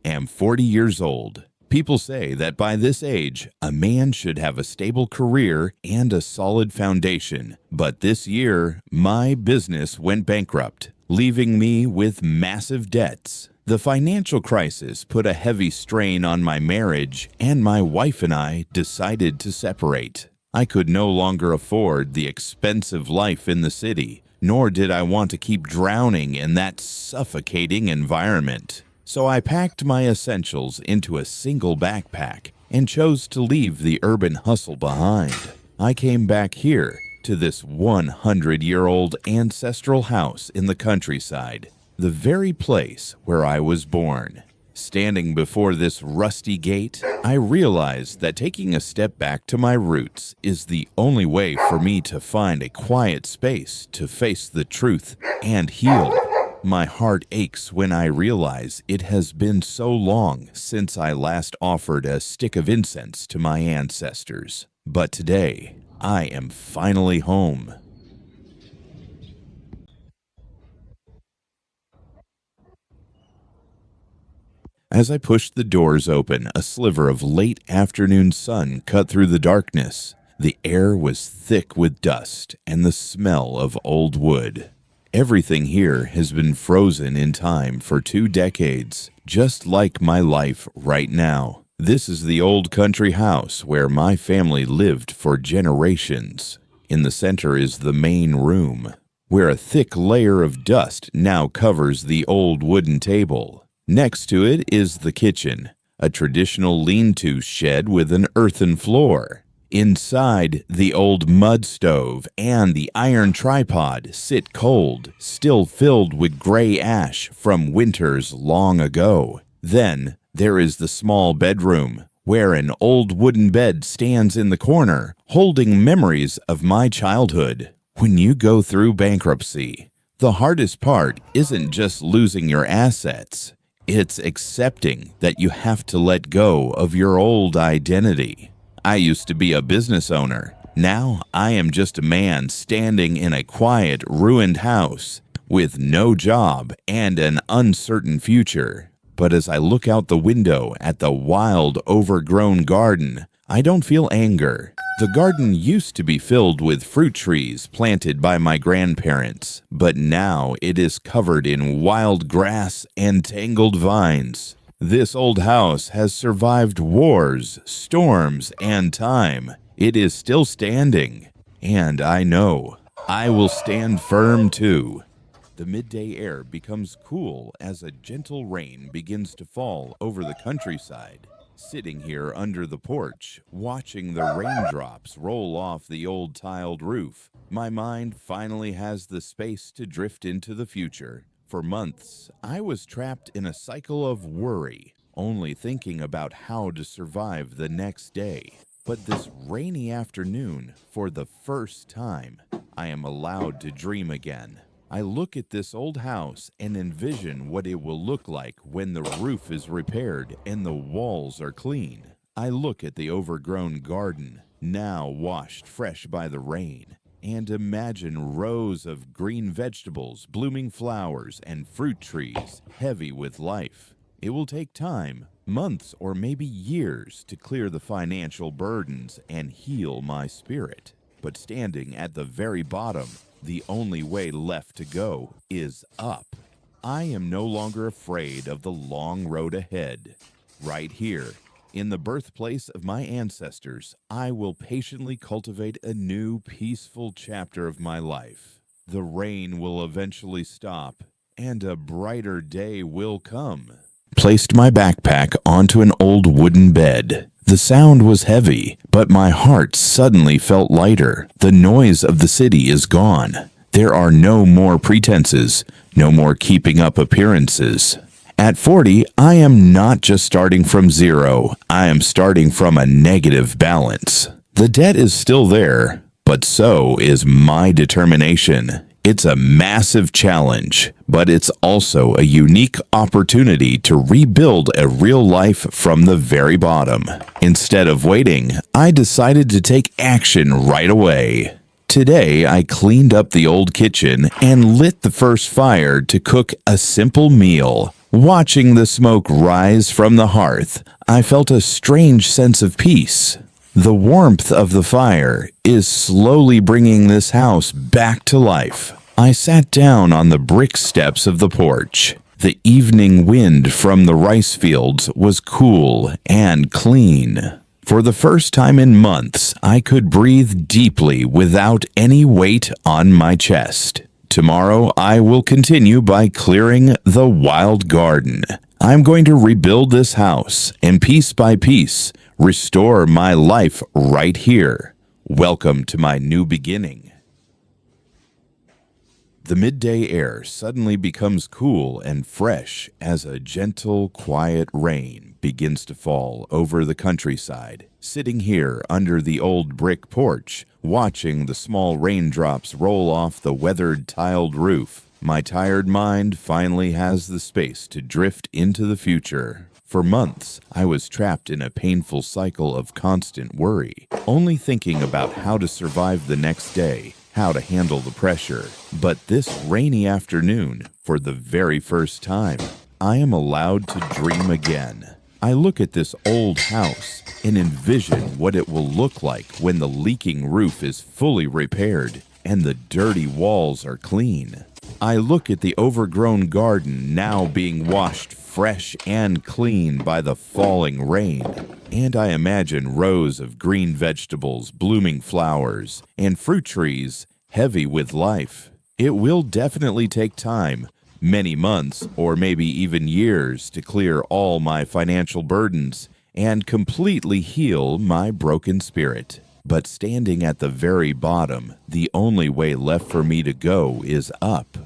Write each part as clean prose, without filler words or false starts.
am 40 years old. People say that by this age, a man should have a stable career and a solid foundation. But this year, my business went bankrupt, leaving me with massive debts. The financial crisis put a heavy strain on my marriage, and my wife and I decided to separate. I could no longer afford the expensive life in the city, nor did I want to keep drowning in that suffocating environment. So I packed my essentials into a single backpack and chose to leave the urban hustle behind. I came back here to this 100-year-old ancestral house in the countryside, the very place where I was born. Standing before this rusty gate, I realized that taking a step back to my roots is the only way for me to find a quiet space to face the truth and heal. My heart aches when I realize it has been so long since I last offered a stick of incense to my ancestors. But today, I am finally home. As I pushed the doors open, a sliver of late afternoon sun cut through the darkness. The air was thick with dust and the smell of old wood. Everything here has been frozen in time for 2 decades, just like my life right now. This is the old country house where my family lived for generations. In the center is the main room, where a thick layer of dust now covers the old wooden table. Next to it is the kitchen, a traditional lean-to shed with an earthen floor. Inside, the old mud stove and the iron tripod sit cold, still filled with gray ash from winters long ago. Then, there is the small bedroom, where an old wooden bed stands in the corner, holding memories of my childhood. When you go through bankruptcy, the hardest part isn't just losing your assets. It's accepting that you have to let go of your old identity. I used to be a business owner. Now I am just a man standing in a quiet, ruined house with no job and an uncertain future. But as I look out the window at the wild, overgrown garden, I don't feel anger. The garden used to be filled with fruit trees planted by my grandparents, but now it is covered in wild grass and tangled vines. This old house has survived wars, storms, and time. It is still standing, and I know I will stand firm too. The midday air becomes cool as a gentle rain begins to fall over the countryside. Sitting here under the porch, watching the raindrops roll off the old tiled roof, my mind finally has the space to drift into the future. For months, I was trapped in a cycle of worry, only thinking about how to survive the next day. But this rainy afternoon, for the first time, I am allowed to dream again. I look at this old house and envision what it will look like when the roof is repaired and the walls are clean. I look at the overgrown garden, now washed fresh by the rain, and imagine rows of green vegetables, blooming flowers, and fruit trees heavy with life. It will take time, months or maybe years, to clear the financial burdens and heal my spirit. But standing at the very bottom, the only way left to go is up. I am no longer afraid of the long road ahead. Right here, in the birthplace of my ancestors, I will patiently cultivate a new, peaceful chapter of my life. The rain will eventually stop, and a brighter day will come. Placed my backpack onto an old wooden bed. The sound was heavy, but my heart suddenly felt lighter. The noise of the city is gone. There are no more pretenses, no more keeping up appearances. At 40, I am not just starting from zero. I am starting from a negative balance. The debt is still there, but so is my determination. It's a massive challenge, but it's also a unique opportunity to rebuild a real life from the very bottom. Instead of waiting, I decided to take action right away. Today, I cleaned up the old kitchen and lit the first fire to cook a simple meal. Watching the smoke rise from the hearth, I felt a strange sense of peace. The warmth of the fire is slowly bringing this house back to life. I sat down on the brick steps of the porch. The evening wind from the rice fields was cool and clean. For the first time in months, I could breathe deeply without any weight on my chest. Tomorrow, I will continue by clearing the wild garden. I'm going to rebuild this house, and piece by piece, restore my life right here. Welcome to my new beginning. The midday air suddenly becomes cool and fresh as a gentle, quiet rain begins to fall over the countryside. Sitting here under the old brick porch, watching the small raindrops roll off the weathered tiled roof, my tired mind finally has the space to drift into the future. For months, I was trapped in a painful cycle of constant worry, only thinking about how to survive the next day, how to handle the pressure. But this rainy afternoon, for the very first time, I am allowed to dream again. I look at this old house and envision what it will look like when the leaking roof is fully repaired and the dirty walls are clean. I look at the overgrown garden now being washed fresh and clean by the falling rain, and I imagine rows of green vegetables, blooming flowers, and fruit trees heavy with life. It will definitely take time, many months or maybe even years, to clear all my financial burdens and completely heal my broken spirit. But standing at the very bottom, the only way left for me to go is up.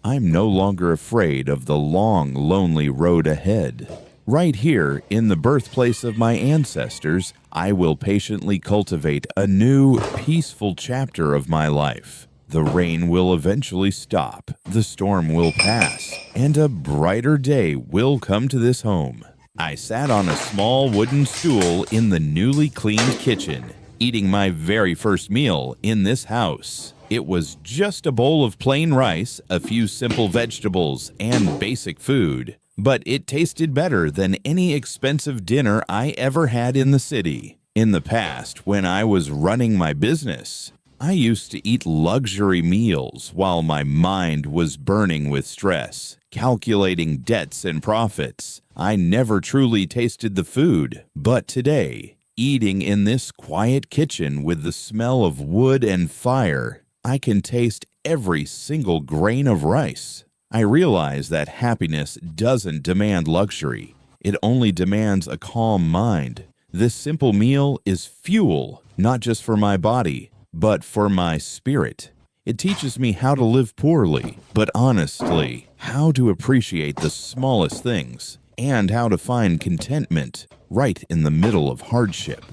I'm no longer afraid of the long, lonely road ahead. Right here, in the birthplace of my ancestors, I will patiently cultivate a new, peaceful chapter of my life. The rain will eventually stop, the storm will pass, and a brighter day will come to this home. I sat on a small wooden stool in the newly cleaned kitchen, eating my very first meal in this house. It was just a bowl of plain rice, a few simple vegetables, and basic food. But it tasted better than any expensive dinner I ever had in the city. In the past, when I was running my business, I used to eat luxury meals while my mind was burning with stress, calculating debts and profits. I never truly tasted the food. But today, eating in this quiet kitchen with the smell of wood and fire, I can taste every single grain of rice. I realize that happiness doesn't demand luxury. It only demands a calm mind. This simple meal is fuel, not just for my body, but for my spirit. It teaches me how to live poorly, but honestly, how to appreciate the smallest things, and how to find contentment right in the middle of hardship.